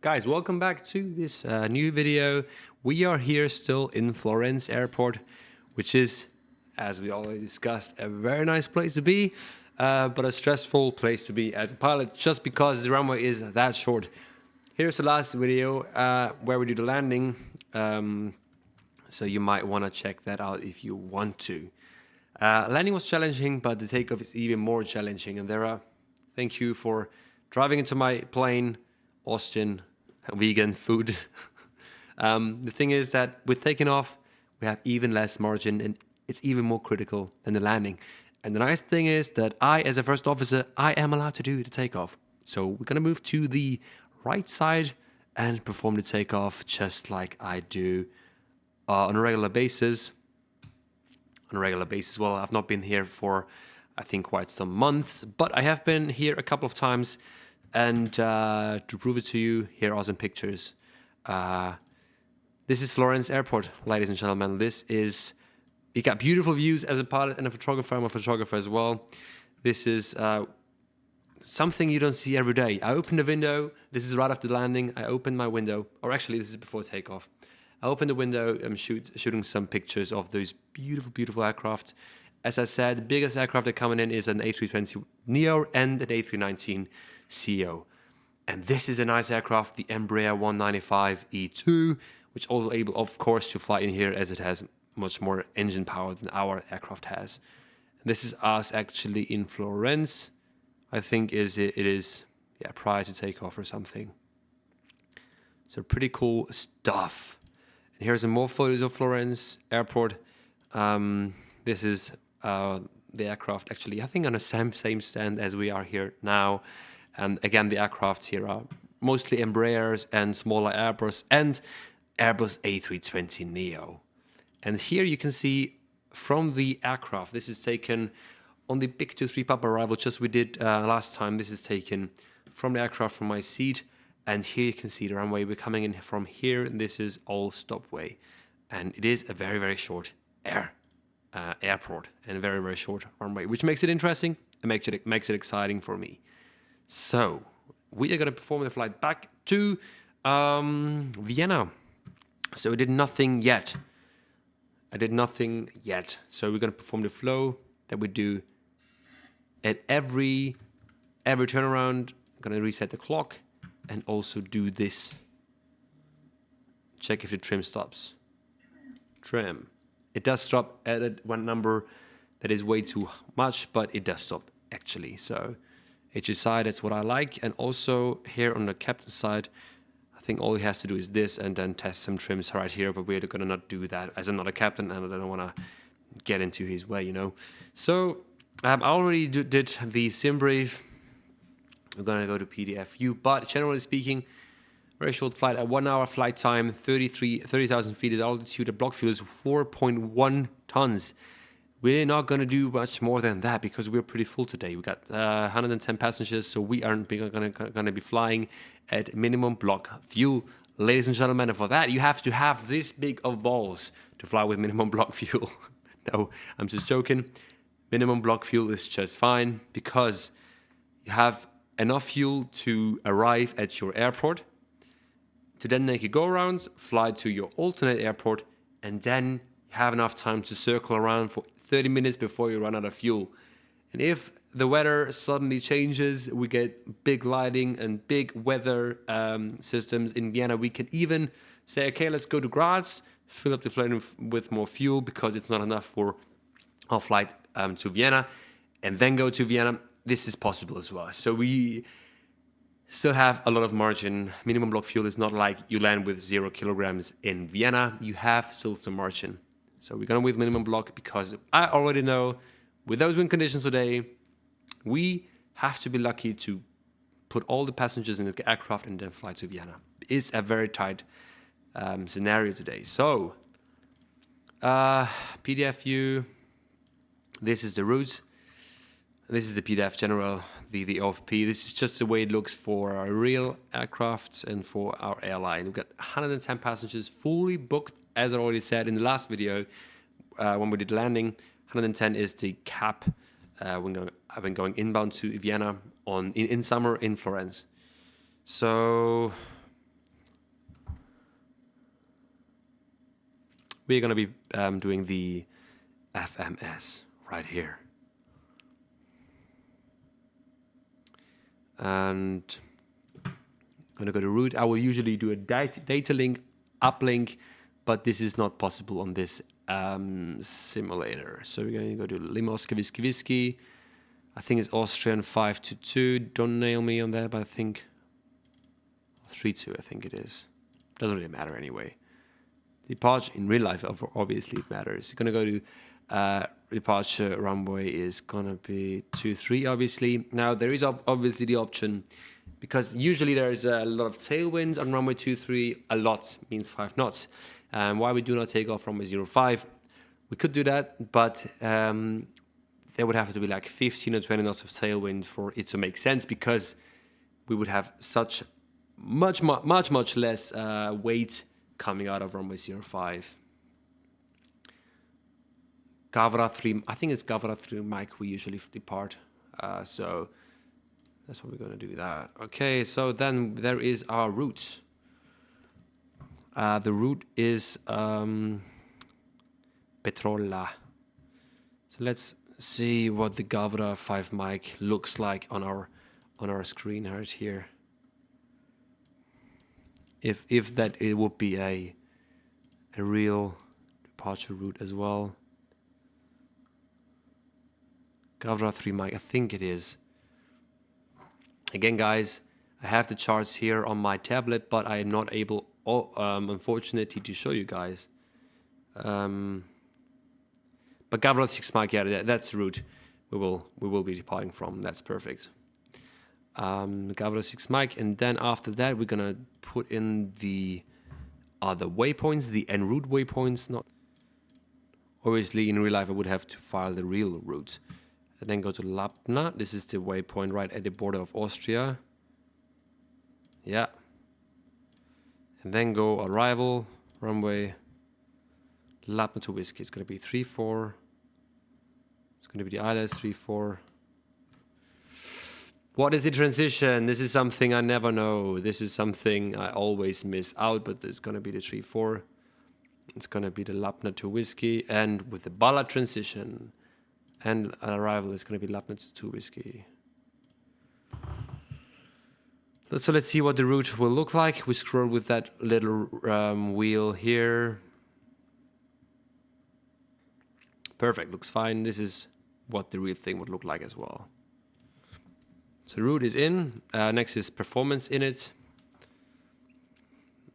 Guys, welcome back to this new video. We are here still in Florence airport, which is, as we already discussed, a very nice place to be, but a stressful place to be as a pilot just because the runway is that short. Here's the last video where we do the landing, so you might want to check that out if you want to. Landing was challenging, but the takeoff is even more challenging. And thank you for driving into my plane, Austin, vegan food. The thing is that with taking off, we have even less margin and it's even more critical than the landing. And the nice thing is that I, as a first officer, I am allowed to do the takeoff. So we're going to move to the right side and perform the takeoff just like I do on a regular basis. Well, I've not been here for, I think, quite some months, but I have been here a couple of times. And to prove it to you, here are some pictures. This is Florence Airport, ladies and gentlemen. You got beautiful views as a pilot and a photographer. I'm a photographer as well. This is something you don't see every day. I open the window. This is right after the landing. I open my window, or actually this is before takeoff. I open the window. I'm shooting some pictures of those beautiful, beautiful aircraft. As I said, the biggest aircraft that are coming in is an A320neo and an A319 CEO. And this is a nice aircraft, the Embraer 195 E2, which also able, of course, to fly in here as it has much more engine power than our aircraft has. And this is us actually in Florence. I think it is prior to takeoff or something. So pretty cool stuff. And here's some more photos of Florence Airport. This is the aircraft actually, I think, on the same stand as we are here now. And again, the aircrafts here are mostly Embraers and smaller Airbus and Airbus A320neo. And here you can see from the aircraft, this is taken on the big 23 Papa arrival, just we did last time. This is taken from the aircraft from my seat. And here you can see the runway. We're coming in from here, and this is all stopway. And it is a very, very short airport and a very, very short runway, which makes it interesting and makes it exciting for me. So we are going to perform the flight back to Vienna. So I did nothing yet. So we're going to perform the flow that we do at every turnaround. I'm going to reset the clock and also do this. Check if the trim stops. Trim. It does stop at one number that is way too much, but it does stop actually. So HSI, that's what I like. And also here on the captain side, I think all he has to do is this and then test some trims right here, but we're gonna not do that as I'm not a captain and I don't wanna get into his way, you know. So I already did the sim brief. We're gonna go to PDF view, but generally speaking, very short flight, a 1 hour flight time, 30,000 feet is altitude. The block fuel is 4.1 tons. We're not going to do much more than that because we're pretty full today. We got 110 passengers, so we aren't going to be flying at minimum block fuel, ladies and gentlemen. And for that, you have to have this big of balls to fly with minimum block fuel. No, I'm just joking. Minimum block fuel is just fine because you have enough fuel to arrive at your airport, to then make a go-around, fly to your alternate airport, and then you have enough time to circle around for 30 minutes before you run out of fuel. And if the weather suddenly changes, we get big lighting and big weather systems in Vienna. We can even say, okay, let's go to Graz, fill up the plane with more fuel because it's not enough for our flight to Vienna, and then go to Vienna. This is possible as well. So we still have a lot of margin. Minimum block fuel is not like you land with 0 kilograms in Vienna. You have still some margin. So we're going with minimum block because I already know with those wind conditions today, we have to be lucky to put all the passengers in the aircraft and then fly to Vienna. It's a very tight scenario today. So PDF view, this is the route. This is the PDF general, the OFP. This is just the way it looks for our real aircraft and for our airline. We've got 110 passengers fully booked, as I already said in the last video when we did landing. 110 is the cap. I've been going inbound to Vienna in summer in Florence. So we're going to be doing the FMS right here. And I'm going to go to route. I will usually do a data link, uplink, but this is not possible on this simulator. So we're going to go to Lima Oscar Whiskey Whiskey. I think it's Austrian 522. Don't nail me on that, but I think 32, I think it is. Doesn't really matter anyway. Departure in real life, obviously it matters. You're going to go to departure runway is going to be 23, obviously. Now, there is obviously the option, because usually there is a lot of tailwinds on runway 23. A lot means 5 knots. Why we do not take off runway 05? We could do that, but there would have to be like 15 or 20 knots of tailwind for it to make sense, because we would have such much less weight coming out of runway 05. Gavra 3, I think it's Gavra 3 Mike we usually depart. So that's what we're going to do that. Okay, so then there is our route. The route is Petrola. So let's see what the Gavra 5 Mike looks like on our screen right here. If that it would be a real departure route as well. Gavra 3 Mike, I think it is. Again, guys, I have the charts here on my tablet, but I am not able, unfortunately, to show you guys. But Gavra 6 Mike, yeah, that's the route we will be departing from. That's perfect. Gavra 6 Mike, and then after that we're gonna put in the other waypoints, the en route waypoints. Not obviously in real life I would have to file the real route, and then go to Lapna. This is the waypoint right at the border of Austria. Yeah, and then go arrival runway Lapna to Whiskey. It's gonna be 34. It's gonna be the ILS 34. What is the transition? This is something I never know. This is something I always miss out, but it's going to be the 3-4. It's going to be the Lapna to Whiskey, and with the Ballard transition and arrival, it's going to be Lapna to Whiskey. So let's see what the route will look like. We scroll with that little wheel here. Perfect, looks fine. This is what the real thing would look like as well. So route is in. Next is performance in it.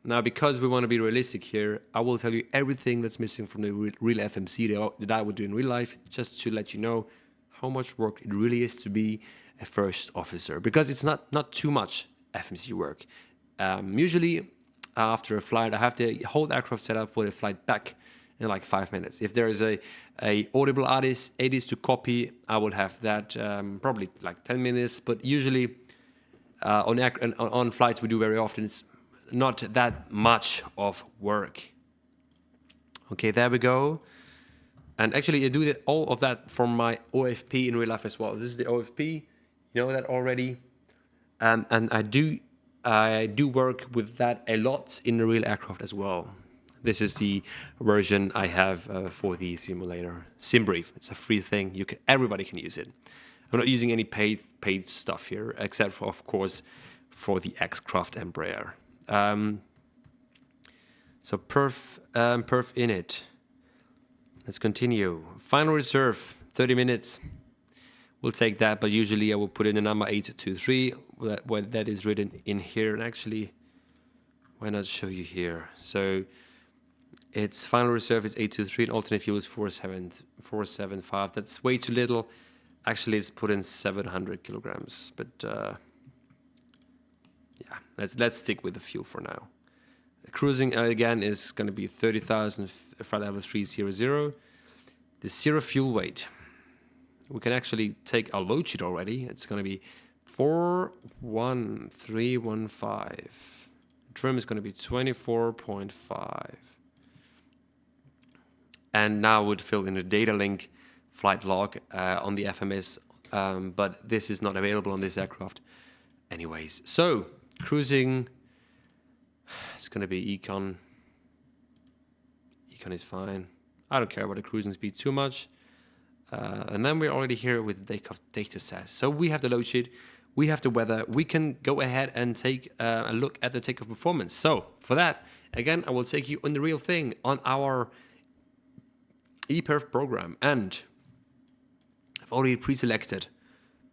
Now, because we want to be realistic here, I will tell you everything that's missing from the real FMC that I would do in real life, just to let you know how much work it really is to be a first officer. Because it's not too much FMC work. Usually, after a flight, I have the whole aircraft set up for the flight back in like 5 minutes. If there is a audible ADIS to copy, I will have that probably like 10 minutes. But usually on flights we do very often, it's not that much of work. Okay, there we go. And actually I do all of that from my OFP in real life as well. This is the OFP, you know that already. And I do work with that a lot in the real aircraft as well. This is the version I have for the simulator. SimBrief, it's a free thing. Everybody can use it. I'm not using any paid stuff here, except for, of course, for the X-Craft Embraer. So perf init. Let's continue. Final reserve, 30 minutes. We'll take that, but usually I will put in the number 823. That is written in here, and actually, why not show you here? So its final reserve is 823, and alternate fuel is 475. That's way too little. Actually, it's put in 700 kilograms, but yeah, let's stick with the fuel for now. Cruising again is going to be 30,000 flight level 300. The zero fuel weight. We can actually take our load sheet already. It's going to be 41315. Trim is going to be 24.5. And now would fill in a data link flight log on the FMS, but this is not available on this aircraft anyways. So cruising, it's going to be Econ decon is fine. I don't care about the cruising speed too much. And then we're already here with the takeoff data set. So we have the load sheet, we have the weather. We can go ahead and take a look at the takeoff performance. So for that, again, I will take you on the real thing on our Eperf program. And I've already pre-selected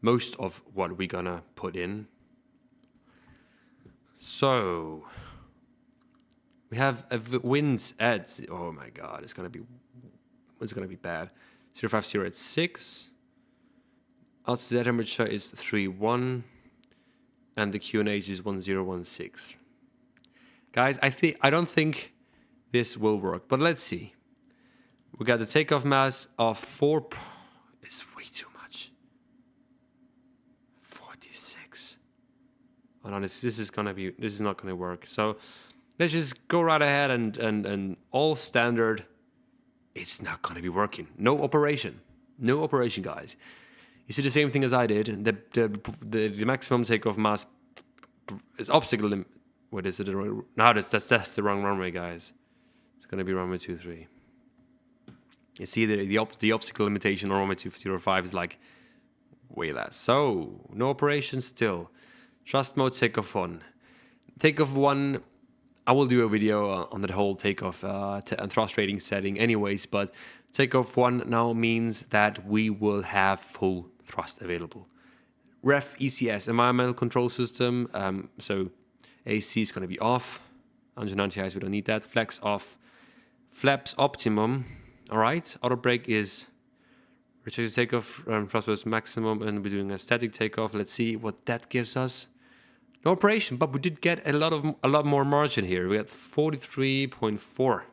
most of what we're gonna put in. So we have winds at, oh my God, it's gonna be bad. 050 at 6. Outside temperature is 31, and the QNH is 1016. Guys, I don't think this will work, but let's see. We got the takeoff mass of 4. It's way too much. 46. Oh no, this is not gonna work. So let's just go right ahead and all standard. It's not gonna be working. No operation, guys. You see the same thing as I did. The maximum takeoff mass is obstacle limit. What is it? No, that's the wrong runway, guys. It's gonna be runway 23. You see the obstacle limitation on runway 205 is like way less. So no operation still. Thrust mode takeoff 1. Takeoff 1. I will do a video on the whole takeoff and thrust rating setting anyways, but takeoff 1 now means that we will have full thrust available. Ref ECS, environmental control system, so AC is going to be off. 190 highs, we don't need that. Flex off. Flaps optimum. All right, auto brake is restricted takeoff, thrust was maximum, and we're doing a static takeoff. Let's see what that gives us. No operation, but we did get a lot more margin here. We got 43.4.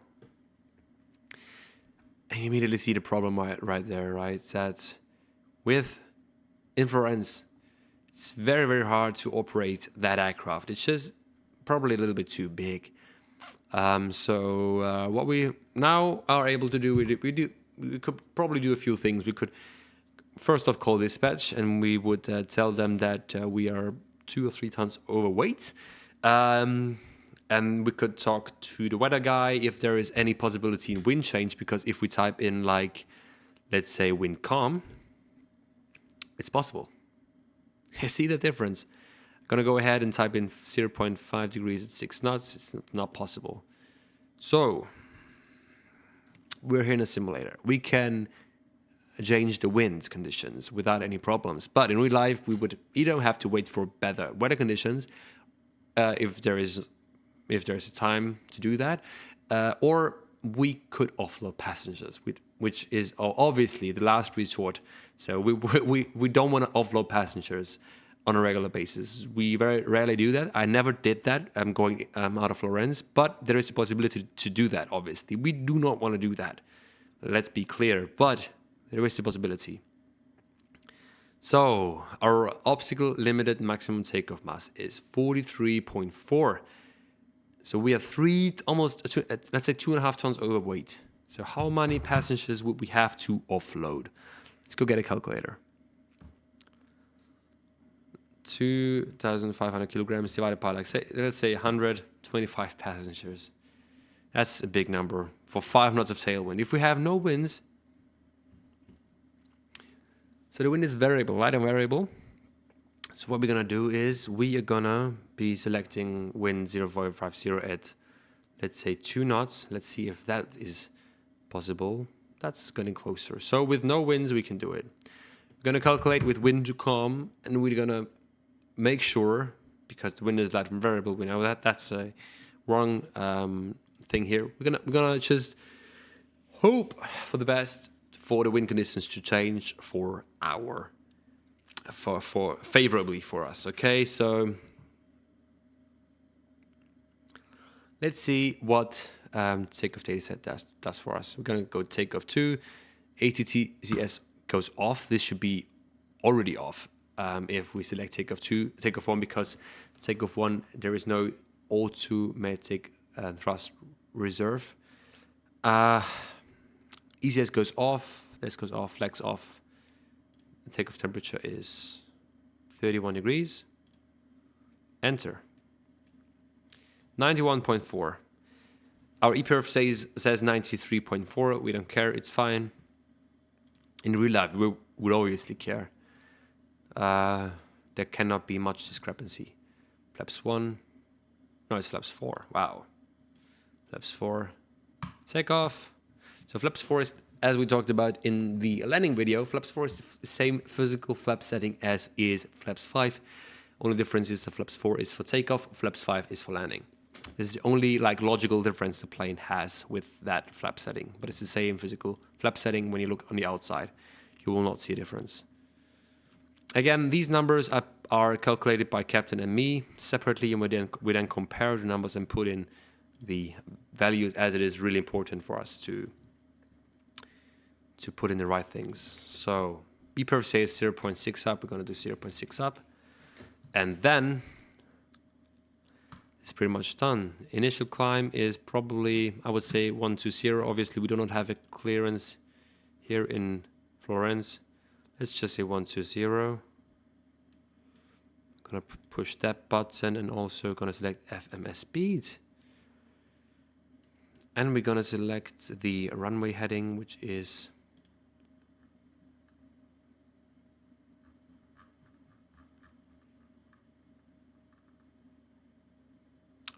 And you immediately see the problem right there, right? That with Florence, it's very, very hard to operate that aircraft. It's just probably a little bit too big. So what we now are able to do, we could probably do a few things. We could first off call dispatch, and we would tell them that we are 2 or 3 tons overweight. And we could talk to the weather guy if there is any possibility in wind change, because if we type in, like, let's say wind calm, it's possible. You see the difference? I'm gonna go ahead and type in 0.5 degrees at 6 knots. It's not possible. So we're here in a simulator. We can change the wind conditions without any problems. But in real life, we would either have to wait for better weather conditions, if there is a time to do that, or we could offload passengers, which is obviously the last resort. So we don't want to offload passengers on a regular basis. We very rarely do that. I never did that. I'm going out of Florence, but there is a possibility to do that. Obviously, we do not want to do that. Let's be clear, but there is a possibility. So our obstacle limited maximum takeoff mass is 43.4. So we are let's say 2.5 tons overweight. So how many passengers would we have to offload? Let's go get a calculator. 2,500 kilograms divided by, let's say 125 passengers. That's a big number for 5 knots of tailwind. If we have no winds, so the wind is variable, light and variable. So what we're gonna do is we are gonna be selecting wind 0.50 at, let's say 2 knots. Let's see if that is possible. That's getting closer. So with no winds, we can do it. We're gonna calculate with wind to calm, and we're gonna make sure, because the wind is light and variable, we know that's a wrong thing here. We're gonna just hope for the best for the wind conditions to change for favorably for us. Okay, so let's see what takeoff data set does for us. We're gonna go takeoff 2, ATTCS goes off. This should be already off if we select takeoff 2, takeoff 1, because takeoff 1 there is no automatic thrust reserve. ECS goes off, this goes off, flex off. The takeoff temperature is 31 degrees. Enter. 91.4. Our Eperf says 93.4. We don't care. It's fine. In real life, we would obviously care. There cannot be much discrepancy. Flaps 1. No, it's flaps 4. Wow. Flaps 4. Takeoff. So flaps 4 is, as we talked about in the landing video, flaps 4 is the same physical flap setting as is flaps 5. Only difference is the flaps 4 is for takeoff, flaps 5 is for landing. This is the only like logical difference the plane has with that flap setting, but it's the same physical flap setting. When you look on the outside, you will not see a difference. Again, these numbers are calculated by Captain and me separately, and we then compare the numbers and put in the values, as it is really important for us to put in the right things. So Eperf says 0.6 up. We're going to do 0.6 up, and then it's pretty much done. Initial climb is probably, I would say, 120. Obviously, we do not have a clearance here in Florence. Let's just say 120. Gonna push that button and also gonna select FMS speed. And we're gonna select the runway heading, which is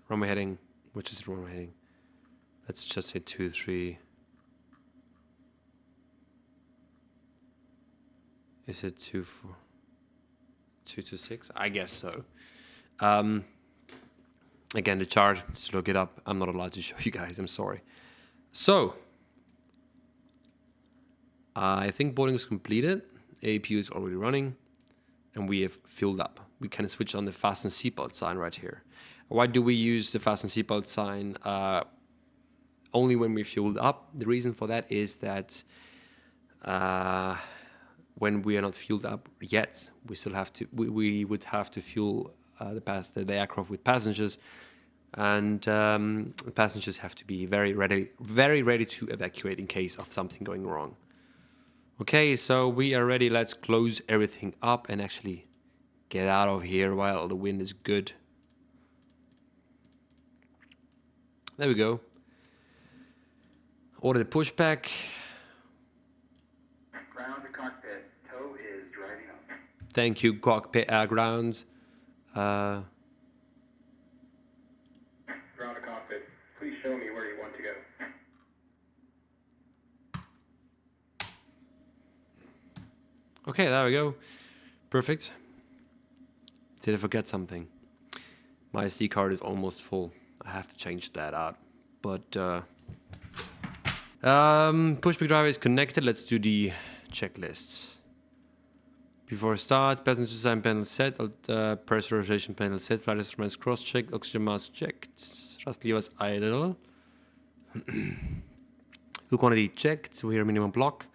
runway heading, which is runway heading. Let's just say 23. Is it 226? I guess so. Again, the chart, just look it up. I'm not allowed to show you guys, I'm sorry. So, I think boarding is completed. APU is already running, and we have fueled up. We can switch on the fasten seatbelt sign right here. Why do we use the fasten seatbelt sign only when we fueled up? The reason for that is that when we are not fueled up yet, we still have to. We would have to fuel the aircraft with passengers, and the passengers have to be very ready to evacuate in case of something going wrong. Okay, so we are ready. Let's close everything up and actually get out of here while the wind is good. There we go. Order the pushback. Ground to cockpit. Tow is driving up. Thank you, cockpit air grounds. Ground to cockpit. Please show me where you want to go. Okay, there we go. Perfect. Did I forget something? My SD card is almost full. I have to change that out. But pushback driver is connected. Let's do the checklists. Before start, passenger sign panel set, pressurization panel set, flight instruments cross-checked, oxygen mask checked, thrust levers idle. Fuel quantity checked, so here minimum block.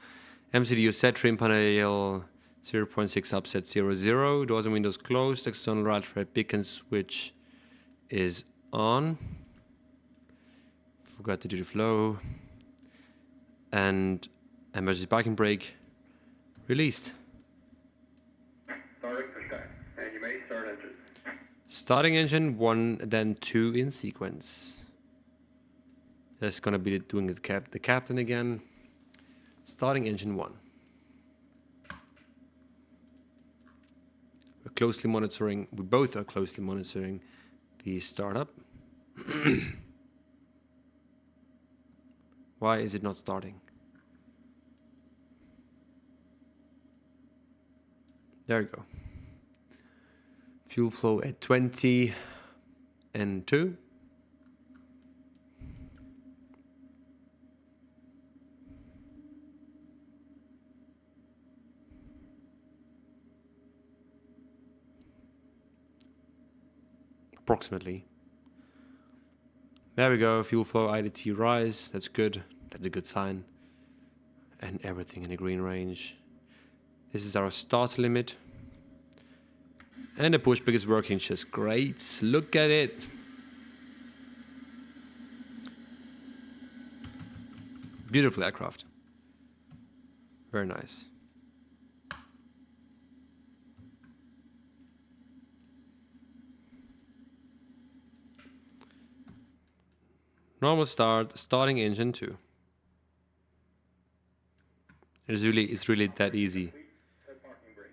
MCDU set, trim panel 0.6 up, set 00. Doors and windows closed, external right thread beacon switch is on. Forgot to do the flow. And emergency parking brake released. Starting pushback. And you may start engine. Starting engine 1, then 2 in sequence. That's gonna be doing the captain again. Starting engine 1. We're closely monitoring. We both are closely monitoring the startup. Why is it not starting? There we go. Fuel flow at 20 and 2. Approximately. There we go. Fuel flow IDT rise. That's good. That's a good sign. And everything in the green range. This is our start limit. And the pushback is working just great. Look at it. Beautiful aircraft. Very nice. Normal start, starting engine 2. It's really that easy. Set parking brake.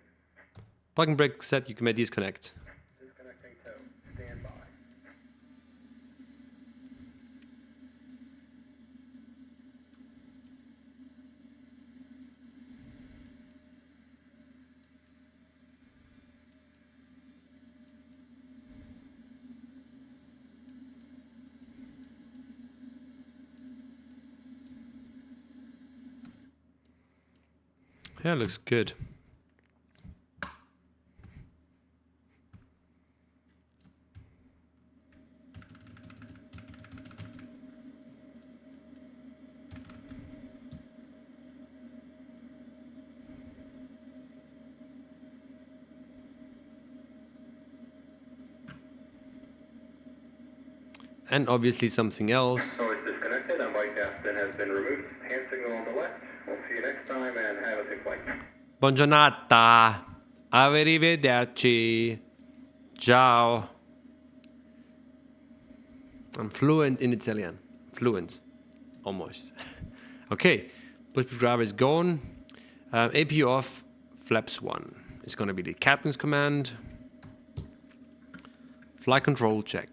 Parking brake set, you may disconnect. Disconnecting tow. Stand by. Yeah, looks good. And obviously something else. So it's disconnected and bike captain has been removed. Hand signal on the left. We'll see you next time and have a safe flight. Buongiornata. Arrivederci. Ciao. I'm fluent in Italian. Fluent. Almost. Okay. Pushback driver is gone. APU off. Flaps 1. It's going to be the captain's command. Flight control check.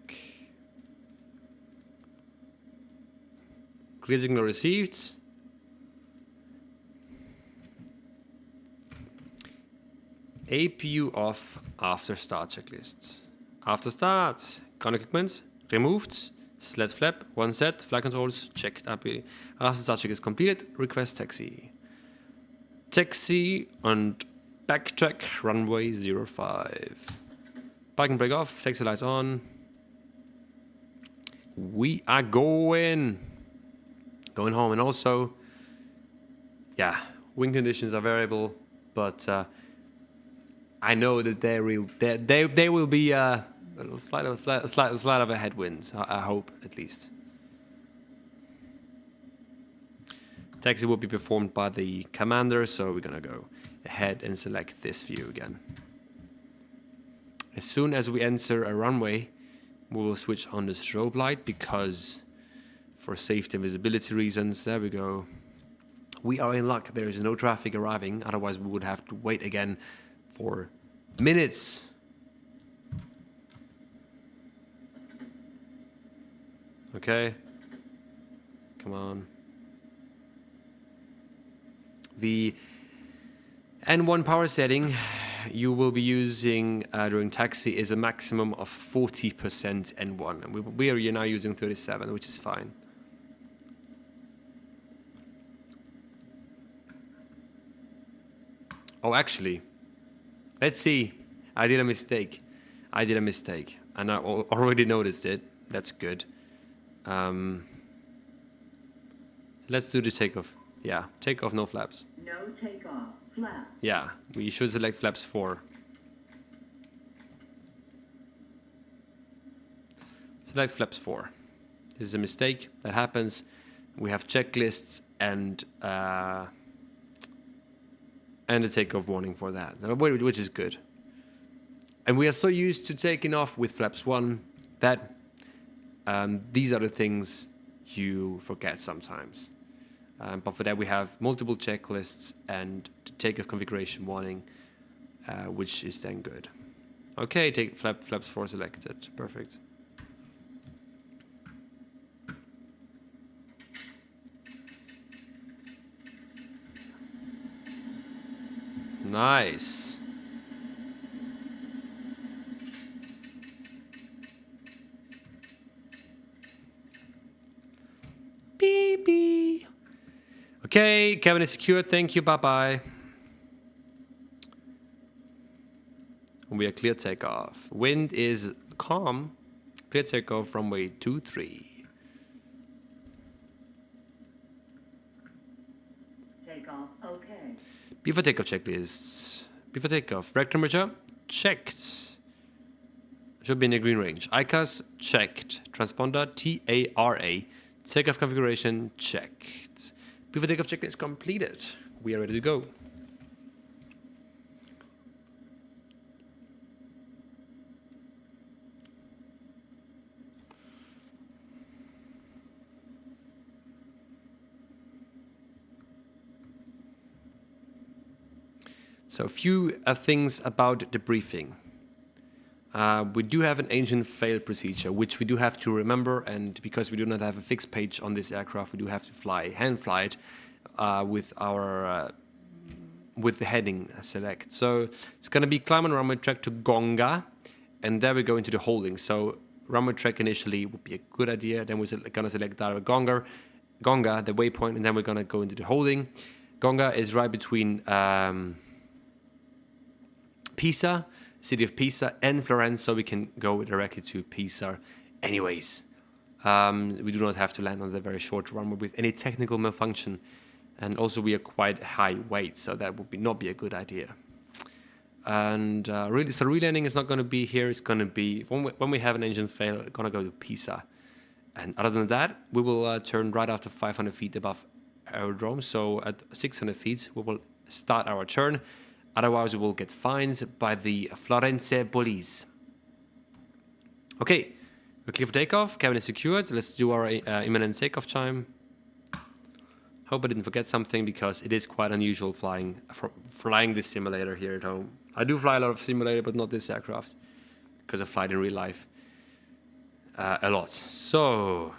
Clear signal received. APU off after start checklists. After start, gun equipment removed. Sled flap, 1 set. Flight controls checked. After start check is completed, request taxi. Taxi and backtrack runway 05. Parking brake off, taxi lights on. We are going home, and also, yeah, wind conditions are variable, but I know that they will be a slight of a headwind. I hope, at least. Taxi will be performed by the commander, so we're gonna go ahead and select this view again. As soon as we enter a runway, we will switch on the strobe light because, for safety and visibility reasons, there we go. We are in luck. There is no traffic arriving. Otherwise, we would have to wait again for minutes. Okay. Come on. The N1 power setting you will be using during taxi is a maximum of 40% N1. And we are now using 37, which is fine. Oh, actually, let's see. I did a mistake. And I already noticed it. That's good. Let's do the takeoff. Yeah, takeoff, no flaps. No takeoff, flap. Yeah, we should select flaps 4. Select flaps 4. This is a mistake that happens. We have checklists and a takeoff warning for that, which is good. And we are so used to taking off with flaps 1 that these are the things you forget sometimes. But for that we have multiple checklists and the takeoff configuration warning, which is then good. Okay, take flaps 4 selected. Perfect. Nice. Beep, beep. Okay, cabin is secured. Thank you. Bye-bye. We are clear takeoff. Wind is calm. Clear takeoff runway 23. Takeoff, okay. Before takeoff checklists. Before takeoff, brake temperature checked. Should be in the green range. ICAS checked. Transponder TARA. Takeoff configuration checked. Before takeoff checklist completed. We are ready to go. So a few things about the briefing. We do have an engine fail procedure, which we do have to remember, and because we do not have a fixed page on this aircraft, we do have to hand fly it with the heading select. So it's going to be climb on runway track to Gonga, and there we go into the holding. So runway track initially would be a good idea. Then we're going to select Gonga, the waypoint, and then we're going to go into the holding. Gonga is right between Pisa, city of Pisa, and Florence, so we can go directly to Pisa anyways. We do not have to land on the very short runway with any technical malfunction, and also we are quite high weight, so that would not be a good idea. And really, so relanding is not going to be here. It's going to be when we have an engine fail, it's going to go to Pisa. And other than that, we will turn right after 500 feet above aerodrome. So at 600 feet, we will start our turn. Otherwise, we will get fines by the Florence police. Okay, we're clear for takeoff. Cabin is secured. Let's do our imminent takeoff time. Hope I didn't forget something, because it is quite unusual flying this simulator here at home. I do fly a lot of simulator, but not this aircraft, because I fly it in real life a lot. So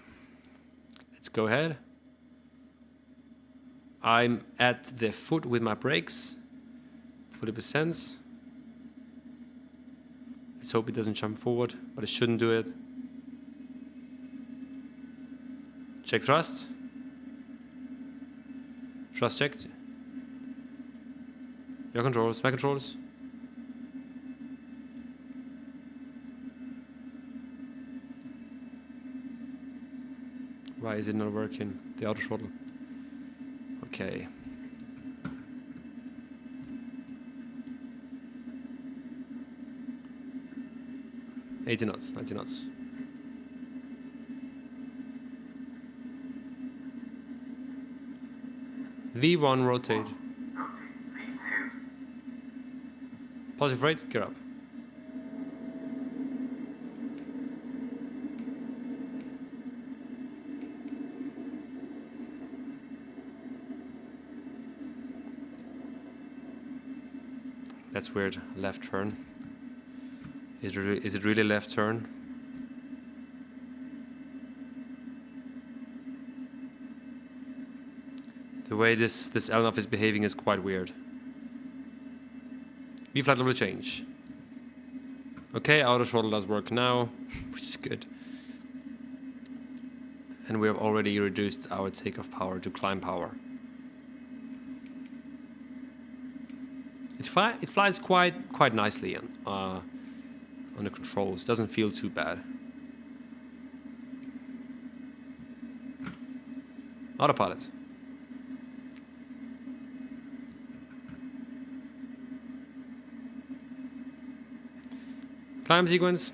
let's go ahead. I'm at the foot with my brakes. 40%. Let's hope it doesn't jump forward, but it shouldn't do it. Check thrust. Thrust checked. Your controls, my controls. Why is it not working? The auto throttle. Okay. 80 knots, 90 knots. V1 rotate. V2. Positive rate, gear up. That's weird, left turn. Is it really left turn? The way this LNAV is behaving is quite weird. V-flight level change. Okay, auto throttle does work now, which is good. And we have already reduced our takeoff power to climb power. It flies quite nicely on the controls. Doesn't feel too bad. Autopilot. Climb sequence.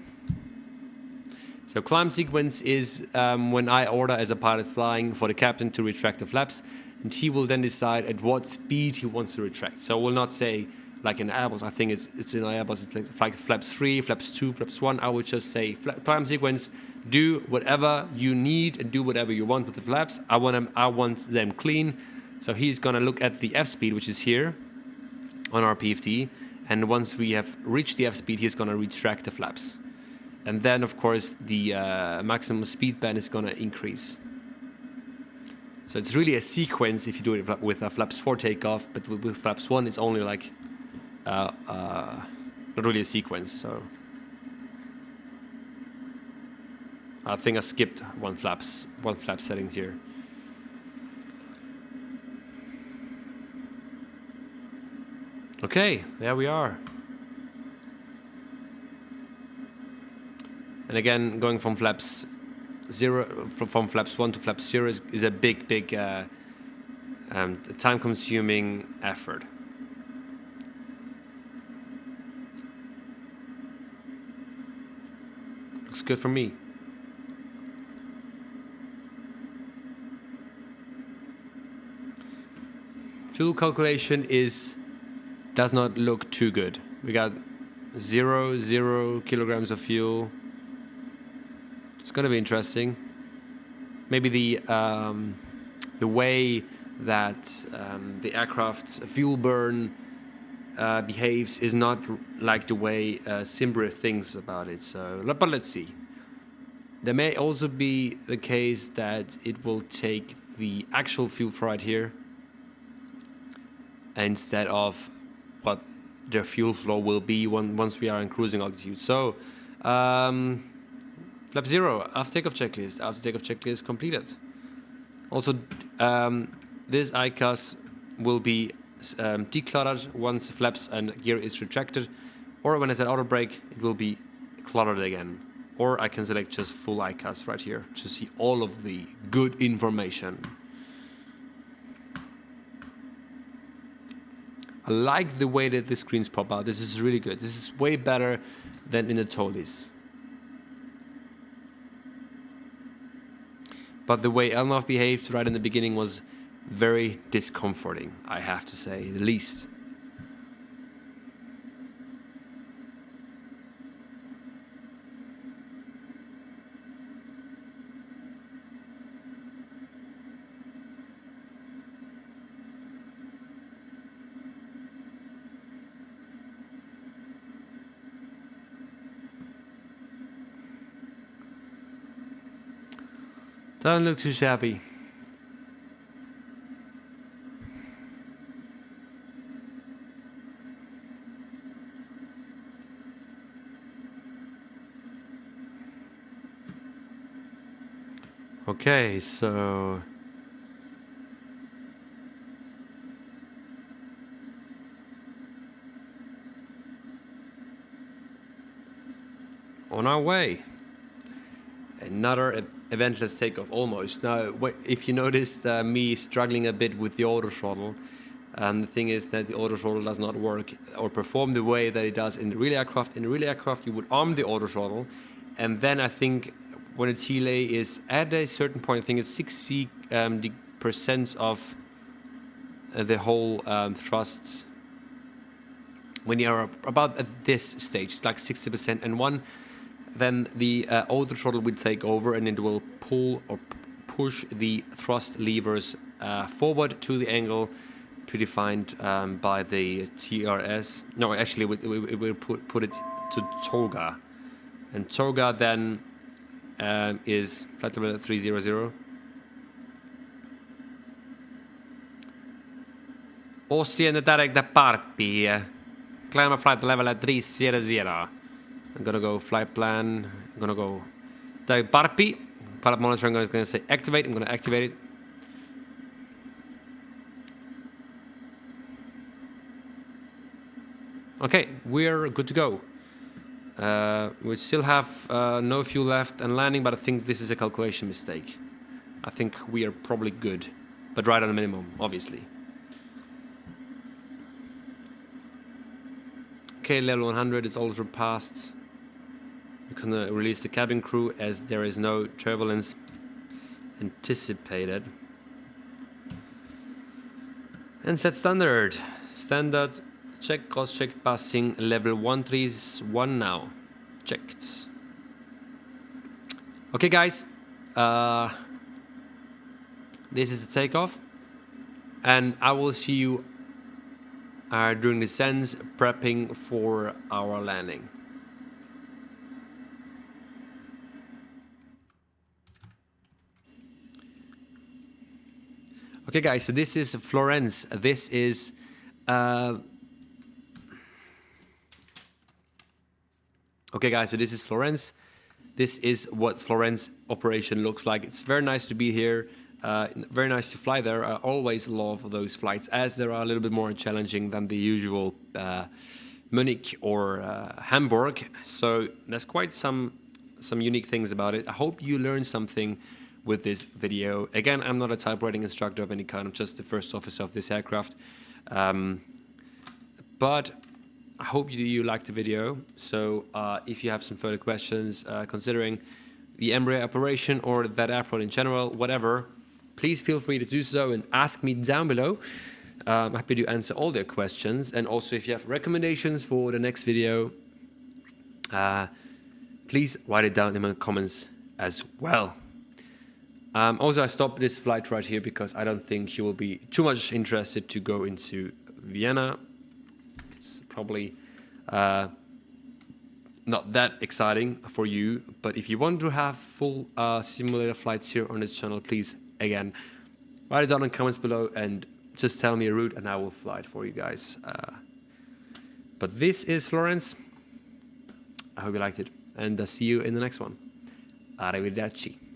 So climb sequence is when I order as a pilot flying for the captain to retract the flaps, and he will then decide at what speed he wants to retract. So we'll not say, like in Airbus, I think it's in Airbus, it's like flaps 3, flaps 2, flaps 1. I would just say, climb sequence, do whatever you need and do whatever you want with the flaps. I want them clean. So he's gonna look at the F speed, which is here on our PFD. And once we have reached the F speed, he's gonna retract the flaps. And then, of course, the maximum speed band is gonna increase. So it's really a sequence if you do it with flaps 4 takeoff, but with flaps 1, it's only like not really a sequence. So I think I skipped one flap setting here. Okay, there we are. And again, going from flaps 0, from flaps 1 to flaps 0 is a big time-consuming effort. Looks good for me. Fuel calculation does not look too good. We got 0 kilograms of fuel. It's going to be interesting. Maybe the way that the aircraft's fuel burn behaves is not like the way Embraer thinks about it. So, but let's see. There may also be the case that it will take the actual fuel flow right here instead of what the fuel flow will be once we are in cruising altitude. So, flap 0, after takeoff checklist completed. Also, this ICAS will be decluttered once flaps and gear is retracted, or when I set auto brake, it will be cluttered again. Or I can select just full ICAS right here to see all of the good information. I like the way that the screens pop out. This is really good. This is way better than in the Tolis. But the way Elnov behaved right in the beginning was very discomforting, I have to say, the least. Doesn't look too shabby. Okay, so on our way. Another eventless takeoff almost. Now, if you noticed me struggling a bit with the auto throttle, the thing is that the auto throttle does not work or perform the way that it does in the real aircraft. In the real aircraft, you would arm the auto throttle, and then I think when its delay is at a certain point, I think it's 60% of the whole thrusts. When you are about at this stage, it's like 60%, and then the auto throttle will take over, and it will pull or push the thrust levers forward to the angle predefined by the TRS. No, actually, it will put it to Toga, and Toga then is flight level 300. Ocean direct the Barpi. Climb a flight level at 300. I'm gonna go flight plan. I'm gonna go direct Barpi. Pilot monitor, I'm gonna say activate. I'm gonna activate it. Okay, we're good to go. We still have no fuel left and landing, but I think this is a calculation mistake. I think we are probably good, but right on the minimum, obviously. Okay, level 100 is also passed. We're gonna release the cabin crew as there is no turbulence anticipated. And set standard. Standard check, cross checked, passing level 131 now. Checked. Okay, guys. This is the takeoff. And I will see you during the descents, prepping for our landing. Okay, guys, so this is Florence. This is okay, guys, so this is Florence. This is what Florence operation looks like. It's very nice to be here. Very nice to fly there. I always love those flights, as they are a little bit more challenging than the usual Munich or Hamburg. So there's quite some unique things about it. I hope you learned something with this video. Again, I'm not a type rating instructor of any kind. I'm just the first officer of this aircraft. But I hope you liked the video. So if you have some further questions considering the Embraer operation or that airport in general, whatever, please feel free to do so and ask me down below. I'm happy to answer all their questions. And also, if you have recommendations for the next video, please write it down in the comments as well. Also, I stopped this flight right here because I don't think you will be too much interested to go into Vienna. It's probably not that exciting for you. But if you want to have full simulator flights here on this channel, please, again, write it down in the comments below and just tell me a route and I will fly it for you guys. But this is Florence. I hope you liked it, and see you in the next one. Arrivederci.